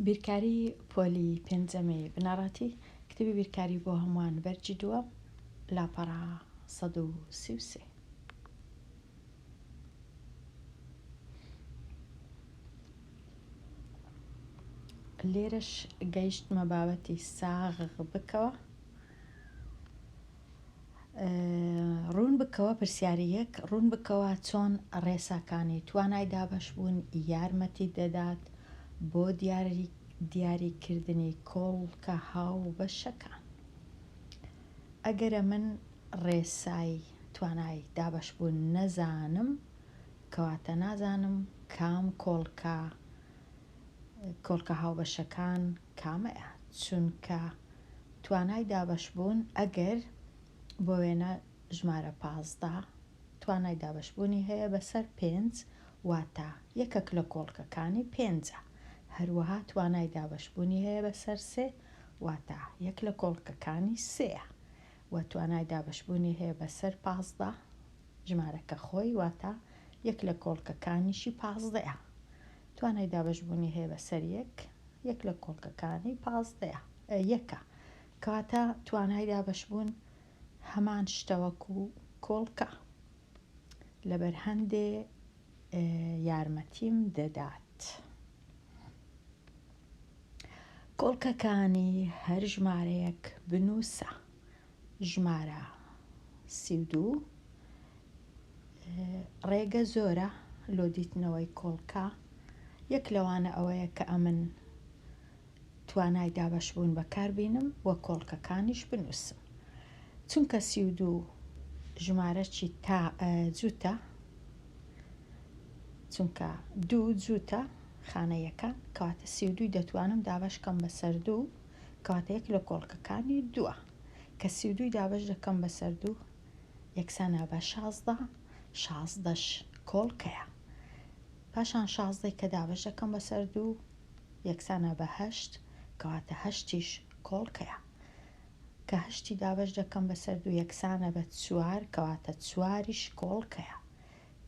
بیرکاری پۆلی پێنجەمەی بنەڕەتی کتێبی بیرکاری بۆ هەمووان بەرجی دووەم لاپەڕا 133. لێرەش گەیشتمە بابەتی ساغ بکەوە. ڕوون بکەوە پرسیاری یەک، ڕوون بکەوە چۆن ڕێساکانی توانای دابەشبوون یارمەتی دەدات بۆ دیاریکردنی کۆڵکە هاوبەشەکان. ئەگەرە من ڕێسای توانای دابەشبوون نەزانم، کەواتە نازانم کام کۆڵکە هاوبەشەکان کامەیە، چونکە توانای دابەشبوون ئەگەر بۆ وێنە ژمارە 15 توانای دابەشبوونی هەیە بەسەر 5 واتە یەکێک لە کۆڵکەکانی 5. هەروەها توانای دابەشبوونی هەیە بەسەر 3 واتە یەک لە کۆڵکەکانی 3. و توانای دابەشبوونی هەیە بەسەر 15 ژمارەکە خۆی واتە یەک لە کۆڵکەکانیشی 15. توانای دابەشبوونی هەیە بەسەر یەک لە کۆڵکەکانی 15 یەکە، کەواتە توانای دابەشبوون هەمان شتەوەکو کۆڵکە. لەبەر هەندێ یارمەتیم دەدات. کۆڵکەکانی هەر ژمارەیەک بنووسە. ژمارە 32 ڕێگە زۆرە لۆ دیتنەوەی کۆڵکە. یەک لەوانە ئەوەیە کە ئەمن توانای دابەشبوون بەکاربینم وە کۆڵکەکانیش بنووسم. چونکە 32 ژمارەی جووتە، چونکە 2 جووتە خانەیەکان، کەواتە 32 دەتوانم دابەشکەم بەسەر 2 کەواتە یەک لە کۆڵکەکانی 2. کە 32 دابەش دەکەم بەسەر 2 یەکسانە بە 16، 16ش کۆڵکەیە. پاشان 16 کە دابەش دەکەم بەسەر 2 یەکسانە بە 8 کەواتە 8ش کۆڵکەیە. کە 8 دابەش دەکەم بەسەر 2 یەکسانە بە 4 کەواتە 4ش کۆڵکەیە.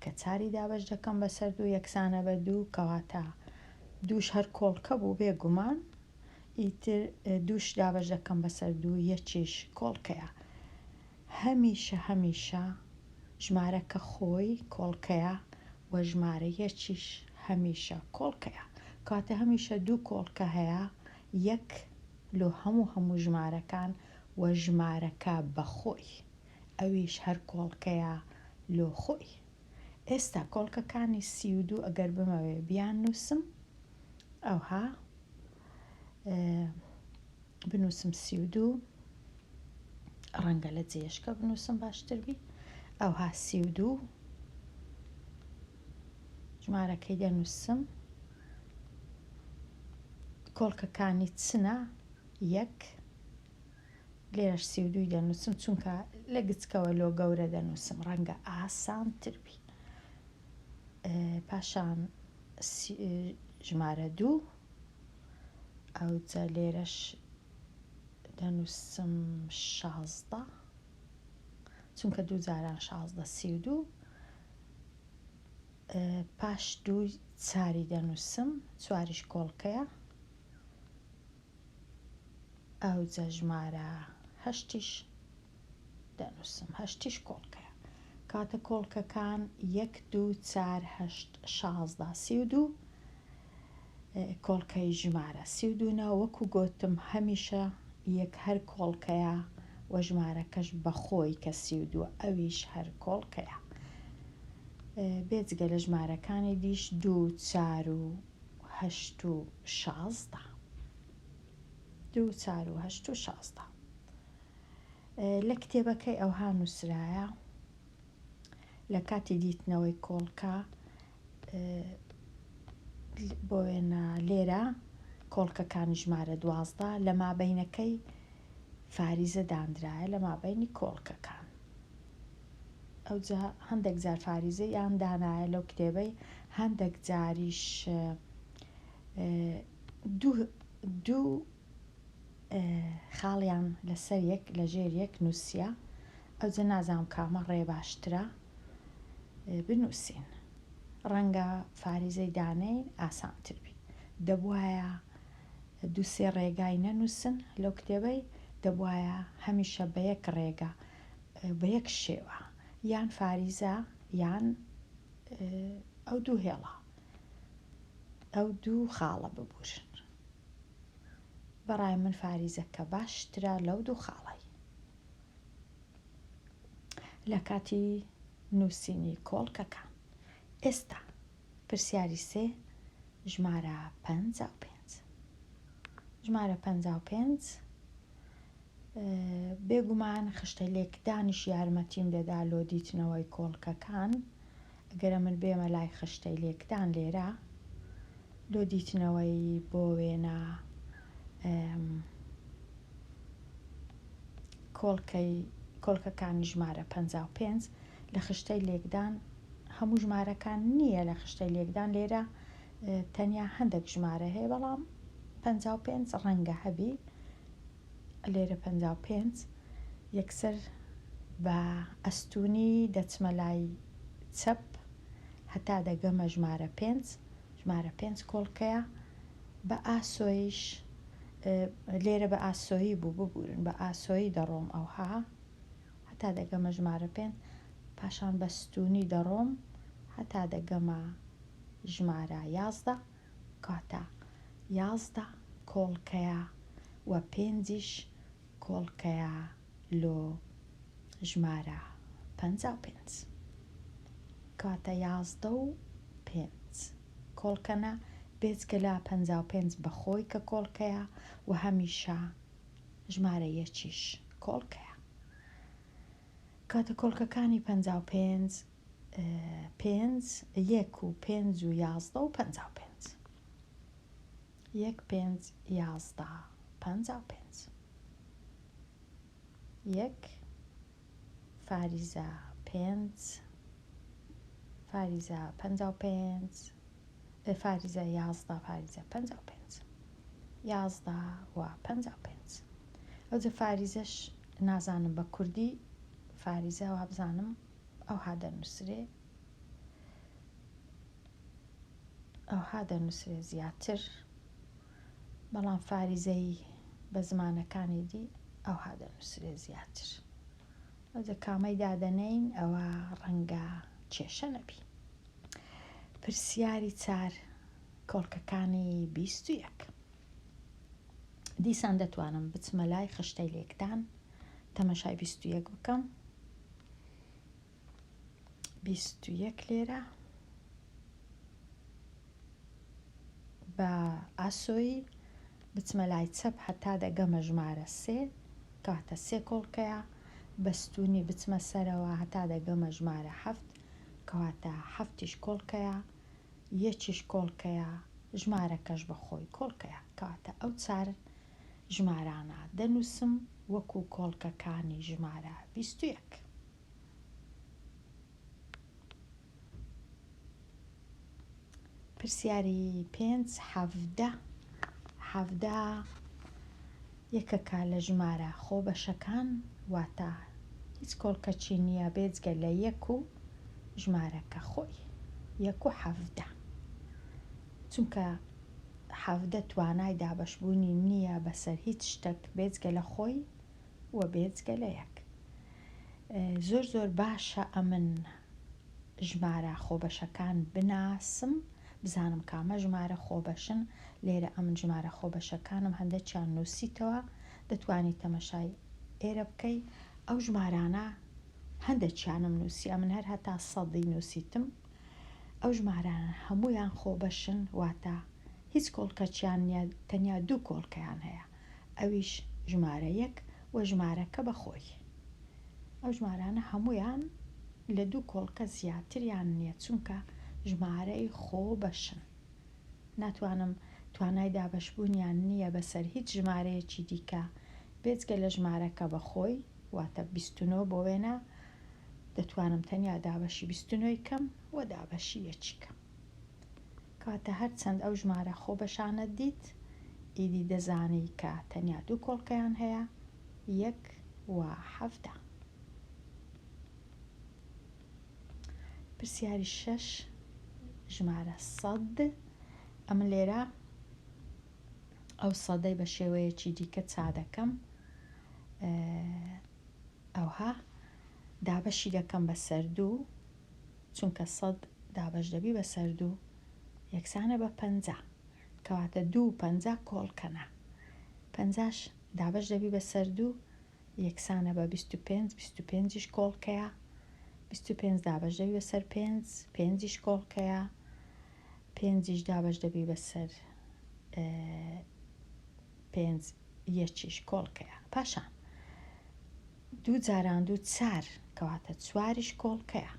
کە 4 دابەش دەکەم بەسەر 2 یەکسانە بە 2 کەواتە 2ش هەر کۆڵکە بوو بێگومان. ئیتر 2ش دابەش دەکەم بەسەر 2 یەکیش کۆڵکەیە. هەمیشە ژمارەکە خۆی کۆڵکەیە و ژمارە یەکیش هەمیشە کۆڵکەیە. کەواتە هەمیشە 2 کۆڵکە هەیە، یەک لۆ هەموو ژمارەکان و ژمارەکە بەخۆی ئەویش هەر کۆڵکەیە لۆ خۆی. ئێستا کۆڵکەکانی 32 ئەگەر بمەوێ بیان نووسم، ئەوها بنووسم 32 ڕەنگە لە جێشکە بنووسم باشتر بی. ئەوها 32 ژمارەکەی دەنووسم، کۆڵکەکانی چنە یەک، لێرەش 32 دەنووسم چونکە لە گچکەوە لۆ گەورە دەنووسم ڕەنگە ئاسانتر بی. پاشان ژمارە 2 ئەوجا لێرەش دەنووسم 16 چونکە 2 جاران 16 32. پاش 2 4 دەنووسم، 4ش کۆڵکەیە. ئەوجا ژمارە 8ش دەنووسم، 8ش کۆڵکەیە. کاتە کۆڵکەکان 1 2 4 8 16 32 کۆڵکەی ژمارە 32 وەکو گوتم هەمیشە یەک هەر کۆڵکەیە و ژمارەکەش بەخۆی کە 32 ئەویش هەر کۆڵکەیە. بێجگە لە ژمارەکانی دیش 2 4 و 8 و 16 2 4 و 8 و 16 لە کتێبەکەی ئەوها نووسرایە. لە کاتی دیتنەوەی کۆڵکە بۆ وێنە لێرە کۆڵکەکانی ژمارە 12 لە مابەینەکەی فاریزە دانرایە لە مابەینی کۆڵکەکان. ئەوجا هەندێک جار فاریزە یان دانایە لەو کتێبەی، هەندێک جاریش دوو خاڵیان لەسەر یەک لە ژێر یەک نووسیە. ئەوجا نازانم کامە ڕێ باشترە بنووسین. ڕەنگە فاریزەی دانەی ئاسانتر بی. دەبوایە دووسێ ڕێگای نەنووسن لەو کتێبەی دەبواە هەمیشە بە یەک ڕێگە بە یەک شێوە یان فاریزە یان ئەو دوو هێڵە ئەو دوو خاڵە ببورن. بەڕای من فاریزەکە باشترە لەو دوو خاڵی. لە کاتی نووسینی کۆڵکەکان ئێستا پرسیاری سێ ژمارە 55. ژمارە 55 بێگومان خشتە لێکدانیش یارمەتیم دەدا لۆ دیتنەوەی کۆڵکەکان. ئەگەرە من بێمە لای خشتەی لێکدان لێرە لۆ دیتنەوەی بۆ وێنە کۆڵکەکانی ژمارە 55 لە خشتەی لێکدان هەموو ژمارەکان نییە. لە خشتەی لێکدان لێرە تەنیا هەندێک ژمارە هەیە، بەڵام 55 ڕەنگە هەبی. لێرە 55 یەکسەر بە ئەستوونی دەچمە لای چەپ هەتا دەگەمە ژمارە 5. ژمارە 5 کۆڵکەیە بە ئاسۆیش لێرە بە ئاسۆیی بوو ببورن، بە ئاسۆیی دەڕۆم ئەوها هەتا دەگەمە ژمارە 5. پاشان بە ستوونی دەڕۆم هەتا دەگەمە ژمارە 11 کاتە 11 کۆڵکەیە و 5ش کۆڵکەیە لۆ ژمارە 55 کاتە 11 و 5 کۆڵکەنە بێجگە لە 55 بەخۆی کە کۆڵکەیە و هەمیشە ژمارە یەکیش کۆڵکەیە. کاتە کۆڵکەکانی 55 5 1 و 5 و 11 و 55 1 5 11 55 1 فاریزە 5 فاریزە 55 فاریزە 11 فاریزە 55 11 و 55. ئەوجە فاریزەش نازانم بە کوردی فاریزە و بزانم ئەوها دەنووسرێ زیاتر، بەڵام فاریزەی بە زمانەکانی دی ئەوها دەنووسرێ زیاتر. ئەوجە کامەی دادەنین ئەوە ڕەنگە کێشە نەبی. پرسیاری 4 کۆڵکەکانی 21. دیسان دەتوانم بچمە لای خشتەی لێکدان تەمەشای 21 بکەم. 21 لێرە بە ئاسۆی بچمە لای چەپ هەتا دەگەمە ژمارە 3 کاتە 3 کۆڵکەیە. بەستونی بچمە سەرەوە هەتا دەگەمە ژمارە 7 کەواتە 7ش کۆڵکەیە، یەکیش کۆڵکەیە، ژمارەکەش بەخۆی کۆڵکەیە. کاتە ئەو 4 ژمارانە دەنووسم وەکو کۆڵکەکانی ژمارە 21. پرسیاری 5 17 یەکەکە لە ژمارە خۆبەشەکان واتە هیچ کۆڵکەچی نییە بێجگە لە 1 و ژمارەکە خۆی 1 و 17. چونکە 17 توانای دابەشبوونی نییە بەسەر هیچ شتێک بێجگە لە خۆی و بێجگە لە 1. زۆر باشە ئەمن ژمارە خۆبەشەکان بناسم، بزانم کامە ژمارە خۆبەشن. لێرە ئەمن ژمارە خۆبەشەکانم هەندێکیان نووسیتەوە، دەتوانی تەمەشای ئێرە بکەی. ئەو ژمارانە هەندێکیانم نووسی، ئەمن هەر هەتا 100 نووسیتم. ئەو ژمارانە هەمویان خۆبەشن واتە هیچ کۆڵکەچیان نیە، تەنیا 2 کۆڵکەیان هەیە، ئەویش ژمارە 1 و ژمارەکە بەخۆی. ئەو ژمارانە هەمویان لە 2 کۆڵکە زیاتریان نییە چونکە ژمارەی خۆبەشن. ناتوانم توانای دابەشبوونیان نییە بەسەر هیچ ژمارەیەکی دیکە بێجگە لە ژمارەکە بەخۆی واتە 29 بۆ وێنە دەتوانم تەنیا دابەشی 29 کەم و دابەشی یەکی کەم. کاتە هەرچەند ئەو ژمارە خۆبەشانە دیت ئیدی دەزانی کە تەنیا 2 کۆڵکەیان هەیە 1 و 17. پرسیاری 6 ژمارە 100. ئەمە لێرە ئەو سەدەی بە شێوەیەکی دیکە چا دەکەم، ئەوها دابەشی دەکەم بە سەردوو، چونکە سەد دابەش دەبی بە سەردوو یەکسانە بە 50، کەواتە 2 و 50 کۆڵکەنە. 50 دابەش دەبی بە سەردوو یەکسانە بە 25، 25ش کۆڵکەیە، 25 دابەش دەبی بەسەر 5، 5ش کۆڵکەیە، 5ش دابەش دەبی بەسەر 5 یەکیش کۆڵکەیە. پاشان 2 جاران 2 4 کەواتە 4ش کۆڵکەیە،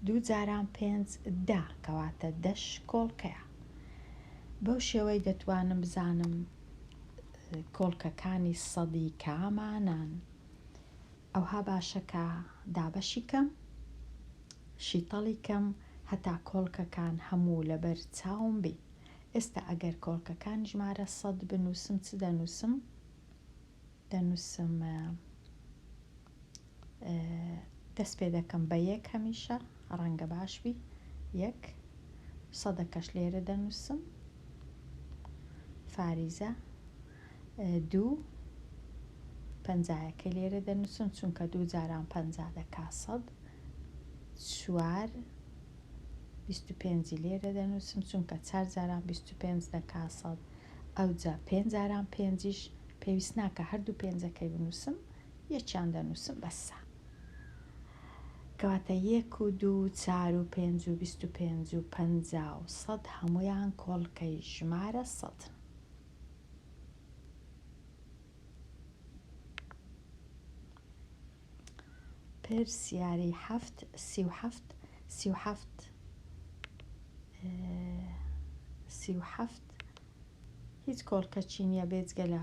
2 جاران 5 10 کەواتە 10ش کۆڵکەیە. بەو شێوەی دەتوانم بزانم کۆڵکەکانی سەدی کامانان. ئەوها باشەکە دابەشی کەم، شیتەڵی کەم، هەتا کۆڵکەکان هەموو لەبەر چاوم بی. ئێستا ئەگەر کۆڵکەکان ژمارە سەد بنووسم چ دەنووسم؟ دەنووسم دەست پێ دەکەم بە 1 هەمیشە، ڕەنگە باشبی 1 سەدەکەش لێرە دەنووسم، فاریزە 2 50یەکەی لێرە دەنووسم چونکە 2 جاران 50 دەکا 100، 4 25 لێرە دەنووسم چونکە 4 جاران 25 دەکا 100، ئەوجا 5 جاران 5ش پێویست ناکە هەردوو پێنجەکەی بنووسم، یەکیان دەنووسم بەسە. کەواتە 1 و 2 4 و 5 و 25 و 50 و 100 هەمویان کۆڵکەی ژمارە سەد. پرسیاری 7 37 هیچ کۆڵکەچی نییە بێجگە لە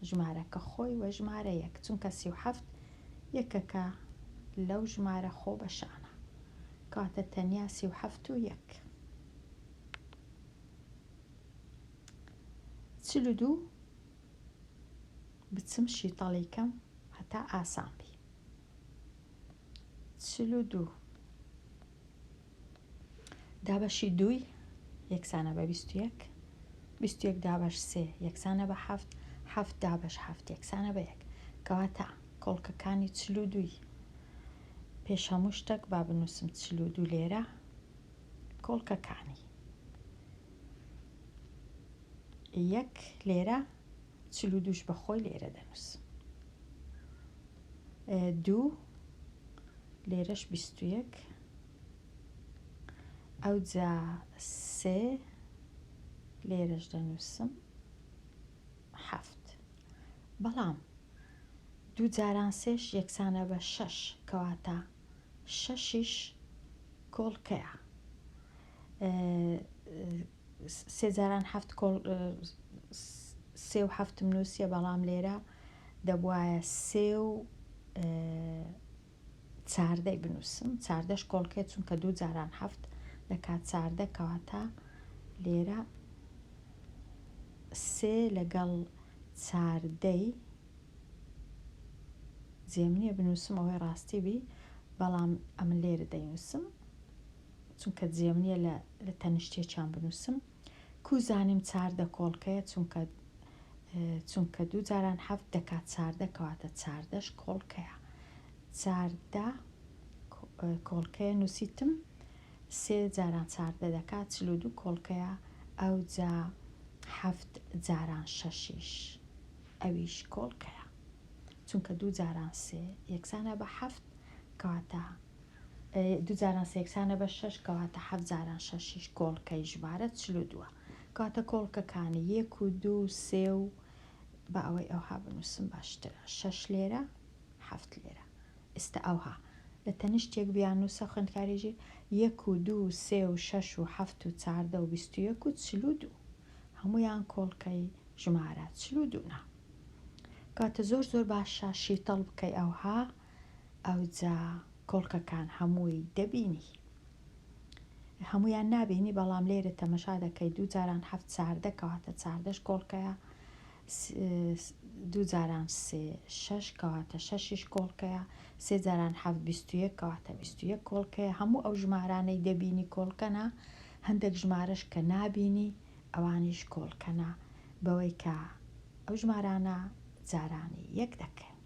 ژمارەکە خۆی وە ژمارە 1، چونکە 37 یەکەکە لەو ژمارە خۆ بەشانە، کاتە تەنیا 37 و 1. 42 بچم شیتەڵی کەم هەتا ئاسان بی. 42 دابەشی 2 یەکسانە بە 21، 21 دابەش 3 یەکسانە بە 7، 7 دابەش 7 یەکسانە بە 1، کەواتە کۆڵکەکانی 42 پێش هەموو شتێک با بنووسم 42 لێرە کۆڵکەکانی 1 لێرە 42ش بەخۆی لێرە دەنووسم، 2 لێرەش 21، ئەوجا 3 لێرەش دەنووسم 7، بەڵام 2 جاران 3ش یەکسانە بە 6 کەواتە 6ش کۆڵکەیە، 3 جاران 3 و 7 نووسە، بەڵام لێرە دەبوایە 3 و 14 بنووسم، 14ش کۆڵکەیە چونکە 2 جاران 7 دەکات 14، کەواتە لێرە 3 لەگەڵ 14 جێم نییە بنووسم ئەوەی ڕاستی بی، بەڵام ئەمن لێرە دەینووسم چونکە جێم نییە لە تەنیشتێکیان بنووسم. کو زانیم 14 کۆڵکەیە چونکە 2 جاران 7 دەکات 14، کەواتە 14ش کۆڵکەیە، 14 کۆڵکەیە نووسیتم، 3 جاران 14 دەکات 42 کۆڵکەیە، ئەوجا 7 جاران 6ش ئەویش کۆڵکەیە، چونکە 2 جاران 3 یەکسانە بە 7 کەواتە 2 جاران 3 یەکسانە بە 6 کەواتە 7 جاران 6ش کۆڵکەی ژمارە 42، کەواتە کۆڵکەکانی 1 و 2 و 3 و بە ئەوەی ئەوها بنووسم باشترە، 6 لێرە 7 لێرە. ئێستا ئەوها لە تەنیشتێک بیان نووسە خوێندکاریژی 1 و 2 و 3 و 6 و 7 و 14 و 21 و 42 هەمویان کۆڵکەی ژمارە 42نا. کاتە زۆر باشە شیتەڵ بکەی ئەوها، ئەوجا کۆڵکەکان هەمووی دەبینی، هەمویان نابینی، بەڵام لێرە تەمەشا دەکەی 2 جاران 7 14 کەواتە 14ش کۆڵکەیە، 2 جاران 3 6 کەواتە 6ش کۆڵکەیە، 3 جاران 7 21 کەواتە 21 کۆڵکەیە، هەموو ئەو ژمارانەی دەبینی کۆڵکەنە، هەندێک ژمارەش کە نابینی ئەوانیش کۆڵکەنە، بەوەی کە ئەو ژمارانە جارانی یەک دەکەن.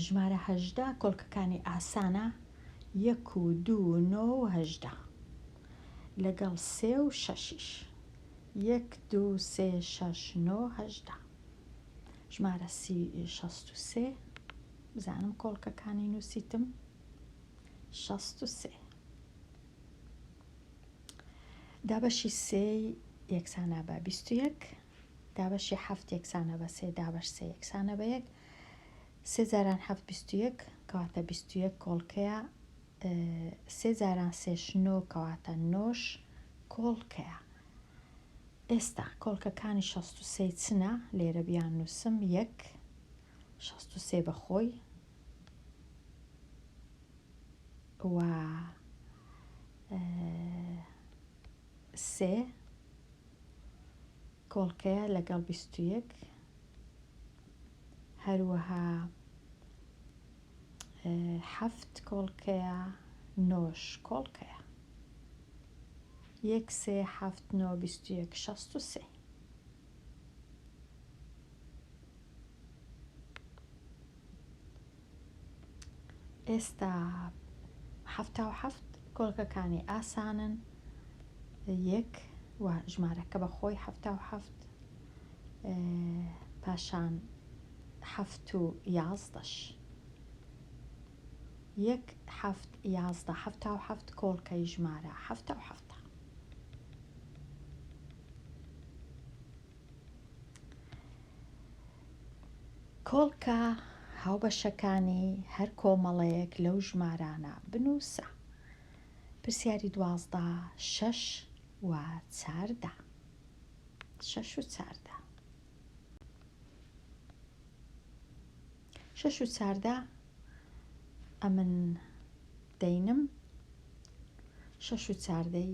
ژمارە 18 کۆڵکەکانی ئاسانە 1 و 2 9 و 18 لەگەڵ 3 و 6 1 2 3 6 9 18 ژمارە 63 بزانم کۆڵکەکانی نووسیتم 63 دابەشی 3 یەکسانە بە 21 دابەشی 7 یەکسانە بە 3 دابەش 3 یەکسانە بە 1 3 جاران 7 21 کەواتە 21 کۆڵکەیە 3 جاران 3 9 کەواتە 9 کۆڵکەیە. ئێستا کۆڵکەکانی 63 چنە لێرە بیان نووسم 1 63 بەخۆی و 3 کۆڵکەیە لەگەڵ 21 هەروەها 7 کۆڵکەیە 9 کۆڵکەیە 1 3 7 9 21 63 ئێستا 77 کۆڵکەکانی ئاسانن 1 و ژمارەکە بەخۆی 77 پاشان 7 و 11 1 7 11 77 کۆڵکەی ژمارە 77 کۆڵکە هاوبەشەکانی هەر کۆمەڵەیەک لەو ژمارانە بنووسە. پرسیاری 12 6 و 14 6 و 14 6 و 14 ئەمن دەینم 6 و 14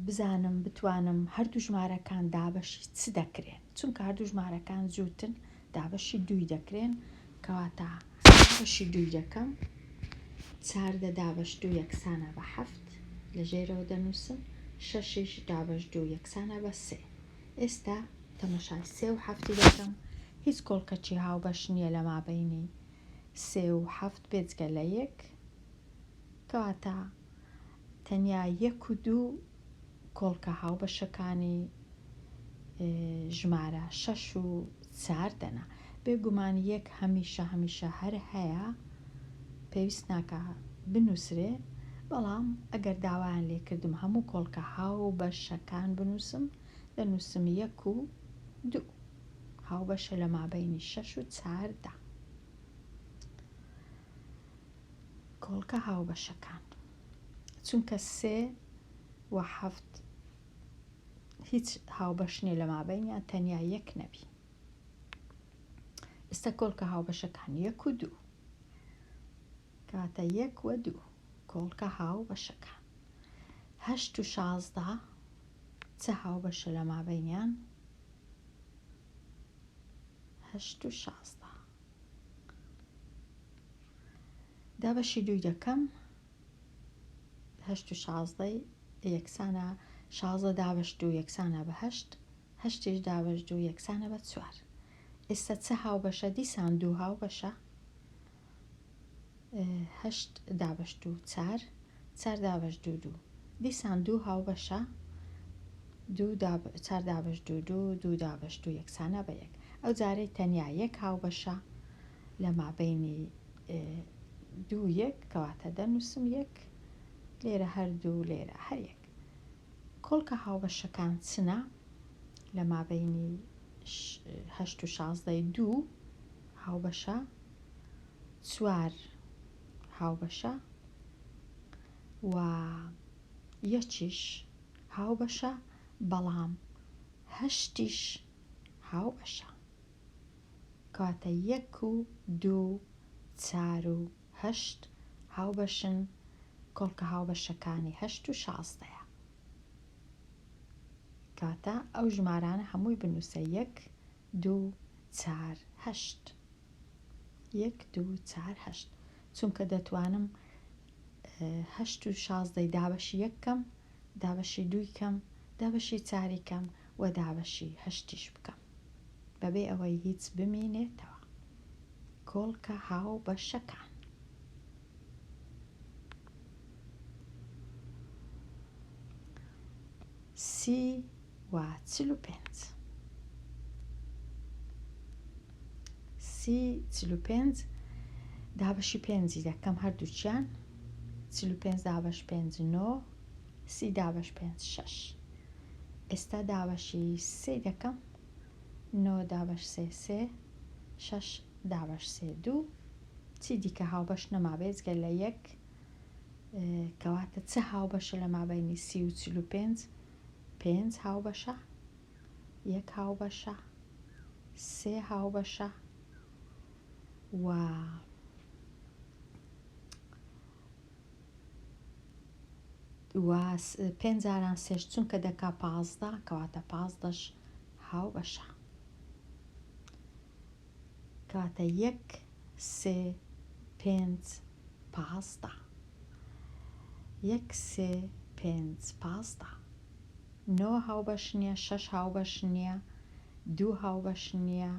بزانم بتوانم هەردوو ژمارەکان دابەشی چ دەکرێن چونکە هەردوو ژمارەکان جووتن دابەشی دووی دەکرێن کەواتە دابەشی دووی دەکەم 14 دابەش 2 یەکسانە بە 7 لە ژێرەوە دەنووسم 6 دابەش 2 یەکسانە بە 3 ئێستا تەمەشای 3 و 7 دەکەم هیچ کۆڵکەچی هاوبەش نییە لە مابەینی 3 و 7 بێجگە لە 1 کەواتە تەنیا 1 و 2 کۆڵکە هاوبەشەکانی ژمارە 6 و 4 دەنا بێگومان 1 هەمیشە هەر هەیە پێویست ناکە بنووسرێ بەڵام ئەگەر داوایان لێ کردم هەموو کۆڵکە هاوبەشەکان بنووسم دەنووسم 1 و 2 هاوبەشە لە مابەینی 6 و 4 دا کۆڵکە هاوبەشەکان چونکە 3 و 7 هیچ هاوبەش نیە لە مابەینیان تەنیا 1 نەبی. ئێستا کۆڵکە هاوبەشەکان 1 و 2 کاتە 1 و 2 کۆڵکە هاوبەشەکان 8 و 16 چه هاوبەشە لە مابەینیان 8 و 16 دابەشی دووی دەکەم 8 و 16 یەکسانە 16 دابەش 2 یەکسانە بە 8 8 دابەش 2 یەکسانە بە 4 ئێستا چه هاوبەشە دیسان دوو هاوبەشە 8 دابەش 2 4 4 دابەش 2 2 دیسان دوو هاوبەشە 4 دابەش 2 2 2 دابەش 2 یەکسانە بە 1 ئەو جارەی تەنیا 1 هاوبەشە لە مابەینی 2 1 کەواتە دەنووسم 1 لێرە هەردوو لێرە هەر 1 کۆڵکە هاوبەشەکان چنە لە مابەینی 8 و 16 2 هاوبەشە 4 هاوبەشە و یەکیش هاوبەشە بەڵام 8 هاوبەشە کەواتە 1 و 2 4 و 8 هاوبەشن کۆڵکە هاوبەشەکانی 8 و 16 کاتە ئەو ژمارانە هەمووی بنووسە 1 2 4 8 1 2 4 8 چونکە دەتوانم هەشت و شازدەی دابەشی یەکەم، دابەشی دوویکەم، دابەشی چاریکەم و دابەشی هەشتیش بکەم بەبێ ئەوەی هیچ بمینێتەوە. کۆڵکە هاوبەشەکان. سی و چل و پێنج. سی چل و پێنج دابەشی پێنجی دەکەم هەردووچیان. چل و پێنج دابەش پێنج نۆ، سی دابەش پێنج شەش. ئێستا دابەشی سێ دەکەم. نۆ دابەش سێ سێ، شەش دابەش سێ دوو. چی دیکە هاوبەش نەمابێت جگە لە یەک، کەواتە چه هاوبەشە لە مابینی سی و چل و پێنج؟ پێنج هاوبەشە، یەک هاوبەشە، سێ هاوبەشە و پێنج جاران سێش چونکە دەکا پازدە، کەواتە پازدەش هاوبەشە. کەواتە یەک سێ پێنج پازدە. یەک سێ پێنج پازدە. نۆ هاوبەش نییە، شەش هاوبەش نییە، دوو هاوبەش نییە،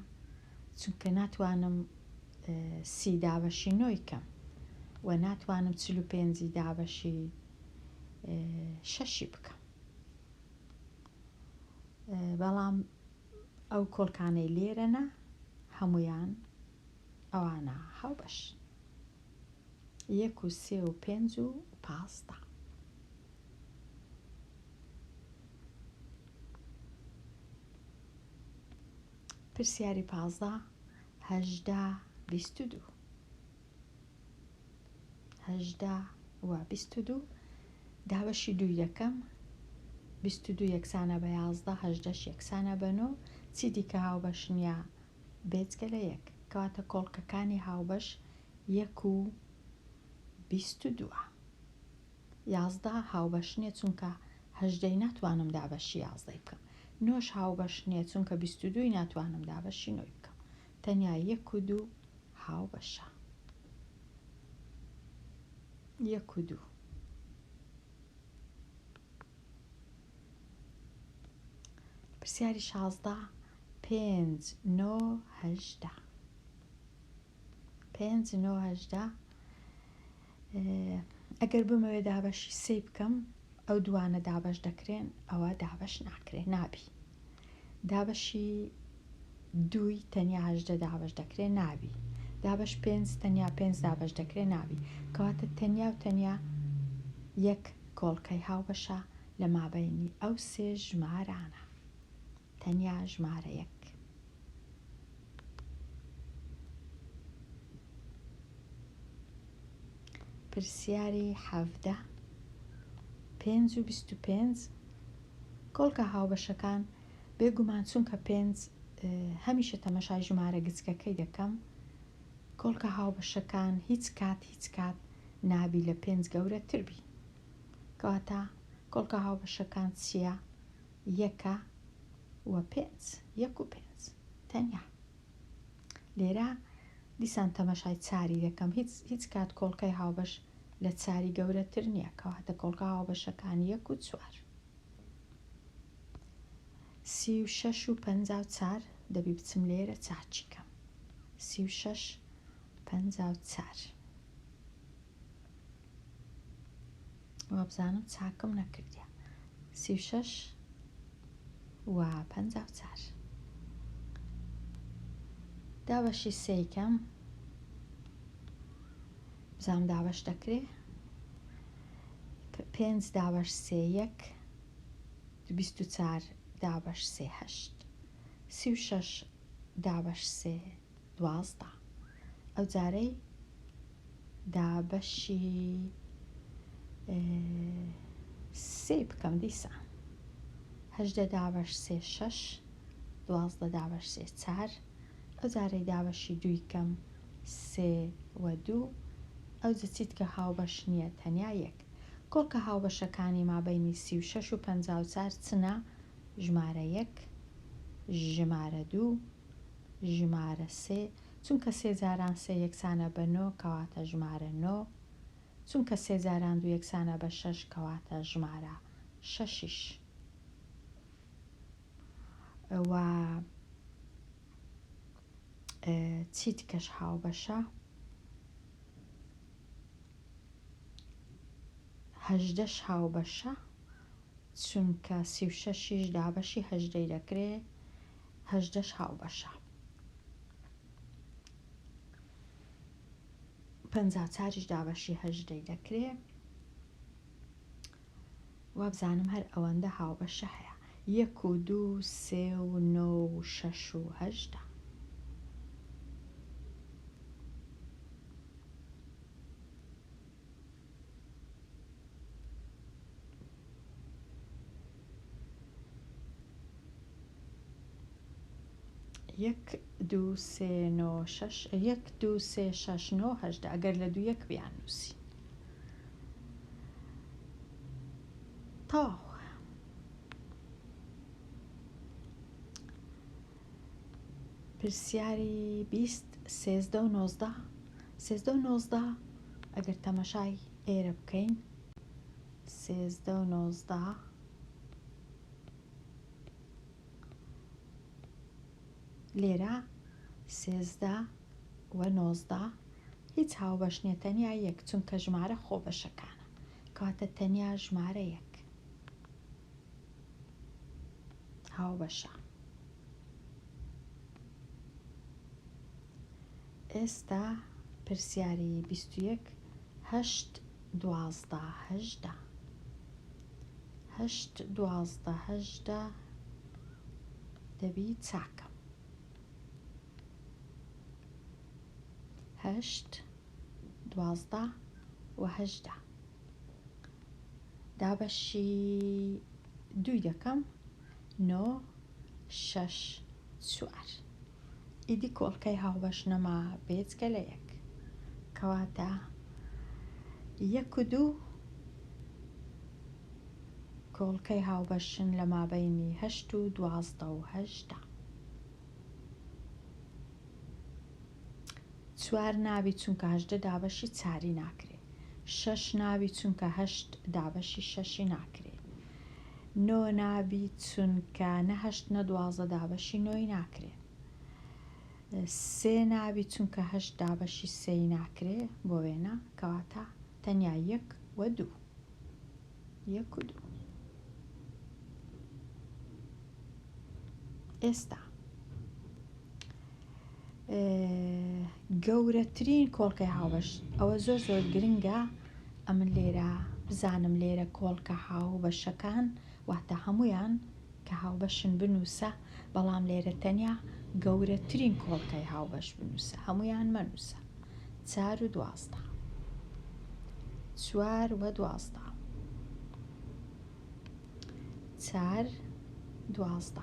چونکە ناتوانم سی دابەشی نۆیکەم و ناتوانم چل و پێنجی دابەشی شەشی بکەم. بەڵام ئەو کۆڵکانەی لێرەنە هەمویان ئەوانە هاوبەش. یەک و سێ و پێنج و پازدە. پرسیاری پازدە. هەژدە بیست و دوو. هەژدە و بیست و دوو دابەشی دووی دەکەم. بیست و دوو یەکسانە بە یازدە، هەژدەش یەکسانە بە نۆ. چی دیکە هاوبەش نییە بێجگە لە یەک، کەواتە کۆڵکەکانی هاوبەش یەک و بیست و دووە. یازدە هاوبەش نییە چونکە هەژدەی ناتوانم دابەشی یازدەی بکەم. نۆش هاوبەش نییە چونکە بیست و دووی ناتوانم دابەشی نۆی بکەم. تەنیا یەک و دوو هاوبەشە. یەک و دوو. پرسیاری شازدە. پێنج نۆ هەژدە. پێنج نۆ هەژدە ئەگەر بمەوێت دابەشی سێ بکەم، ئەو دوانە دابەش دەکرێن، ئەوە دابەش ناکرێت، نابی. دابەشی دووی تەنیا هەژدە دابەش دەکرێت، نابی. دابەش پێنج تەنیا پێنج دابەش دەکرێت، نابی. کەواتە تەنیا و تەنیا یەک کۆڵکەی هاوبەشە لە مابینی ئەو سێ ژمارانە، تەنیا ژمارە یەک. پرسیاری حەڤدە. پێنج و بیست و پێنج کۆڵکە هاوبەشەکان بێگومان چونکە پێنج هەمیشە تەمەشای ژمارە گچکەکەی دەکەم، کۆڵکە هاوبەشەکان هیچ کات نابی لە پێنج گەورەتر بی. کەواتە کۆڵکە هاوبەشەکان چییە؟ یەکە و پێنج. یەک و پێنج تەنیا. لێرە دیسان تەمەشای چاری دەکەم، هیچ کات کۆڵکەی هاوبەش لە چاری گەورەتر نییە، کەواتە کۆڵکە هاوبەشەکان یەک و چوار. سی و شەش و پەنجا و چار دەبی بچم لێرە چاچیکەم. سی و شەش پەنجا و چار. وە بزانم چاکم نەکردیە. سی و شەش و پەنجا و چار. دابەشی سێیکەم. بزانم دابەش دەکرێ. پێنج دابەش سێ یەک، بیست و چار دابەش سێ هەشت، سی و شەش دابەش سێ دوازدە. ئەو جارەی دابەشی سێ بکەم دیسان. هەژدە دابەش سێ شەش، دوازدە دابەش سێ چار. ئەو جارەی دابەشی دوویکەم سێ و دوو. ئەو جچیت کە هاوبەش نییە، تەنیا یەک. کۆڵکە هاوبەشەکانی مابینی سی و شەش و پەنجا و چار چنە؟ ژمارە یەک، ژمارە دوو، ژمارە سێ. چونکە سێ جاران سێ یەکسانە بە نۆ، کەواتە ژمارە نۆ. چونکە 3,000 یەکسانە بە 6 کەواتە ژمارە 6 و چیت کەش هاو بەشە 18 هاو بەشە چونکە 36 دابەشی 18 دەکرێ 18 هاو بەشە 54 دابەشی 18 دەکرێ وابزانم هەر ئەوەندە هاو بەشە هەیە 1 و 2 3 و 9 و 6 و 8 1 2 3 9 6 1 2 3 6 9 8 ئەگەر لە 2 1 بیان نووسین تاو پرسیاری 20 13 و 19 13 و 19 ئەگەر تەمەشای ئێرە بکەین 13 و 19 لێرە 13 و 19 هیچ هاوبەش نیە تەنیا یەک چونکە ژمارە خۆبەشەکانە کاتە تەنیا ژمارە یەک هاوبەشە. ئێستا پرسیاری 21 8 12 18 8 12 18 دەبی چاکەم 8 12 و 18 دابەشی 2 دەکەم 9 6 4 ئیدی کۆڵکەی هاوبەش نەما بێچکە لە یەک کەواتە 1 و 2 کۆڵکەی هاوبەشن لە مابەینی 8 و 12 و 18 4 نابی چونکە 18 دابەشی چاری ناکرێ 6 نابی چونکە 8 دابەشی 6 ناکرێ 9 نابی چونکە نە 8 نە 12 دابەشی 9 ناکرێ 3 نابی چونکە 8 دابەشی 3 ناکرێ بۆ وێنە کەواتە تەنیا 1 و 2 1 و 2 ئێستا گەورەترین کۆڵکەی هاوبەش ئەوە زۆر زۆر گرنگە ئەمن لێرە بزانم لێرە کۆڵکە هاوبەشەکان واتە هەمویان کە هاوبەشن بنووسە بەڵام لێرە تەنیا گەورەترین کۆڵکەی هاوبەش بنووسە هەمویان مەنووسە 4 و 12 4 و 12 4 12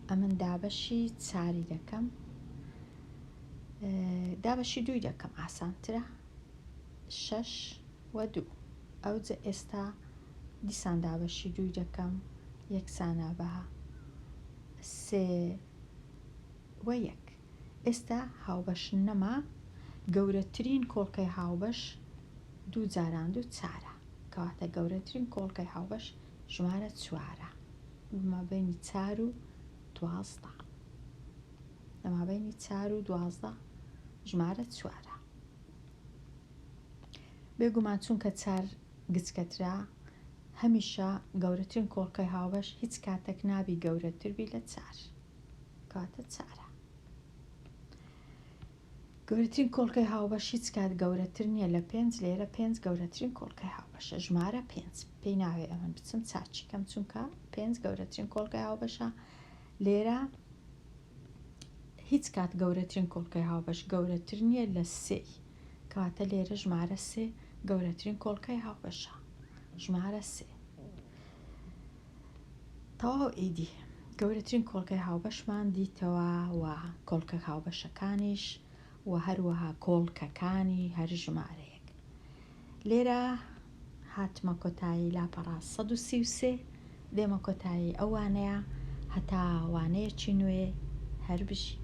ئەمن دابەشی چاری دەکەم دابەشی 2 دەکەم ئاسانترە 6 و 2 ئەوجە ئێستا دیسان دابەشی 2 دەکەم یەکسانە بە 3 و 1 ئێستا هاوبەش نەما گەورەترین کۆڵکەی هاوبەش 2 جاران 2 4 کەواتە گەورەترین کۆڵکەی هاوبەش ژمارە 4 لەمابەینی 4 و 12 لەمابەینی 4 و 12 ژمارە 4 بێگومان چونکە 4 گچکەترا هەمیشە گەورەترین کۆڵکەی هاوبەش هیچ کاتێک نابی گەورەتر بی لە 4 کاتە 4 گەورەترین کۆڵکەی هاوبەش هیچ کات گەورەتر نییە لە 5 لێرە 5 گەورەترین کۆڵکەی هاوبەشە ژمارە 5 پێی ناوێ ئەمن بچم چاچیکەم چونکە 5 گەورەترین کۆڵکەی هاوبەشە لێرە هیچ کات گەورەترین کۆڵکەی هاوبەش گەورەتر نییە لە 3 کەواتە لێرە ژمارە 3 گەورەترین کۆڵکەی هاوبەشە ژمارە 3 تەواو ئیدی گەورەترین کۆڵکەی هاوبەشمان دیتەوە و کۆڵکە هاوبەشەکانیش و هەروەها کۆڵکەکانی هەر ژمارەیەک لێرە هاتمە کۆتایی لاپەڕا 133 دێمە کۆتایی ئەوانەیە هەتا وانەیەکی نوێ هەر بژی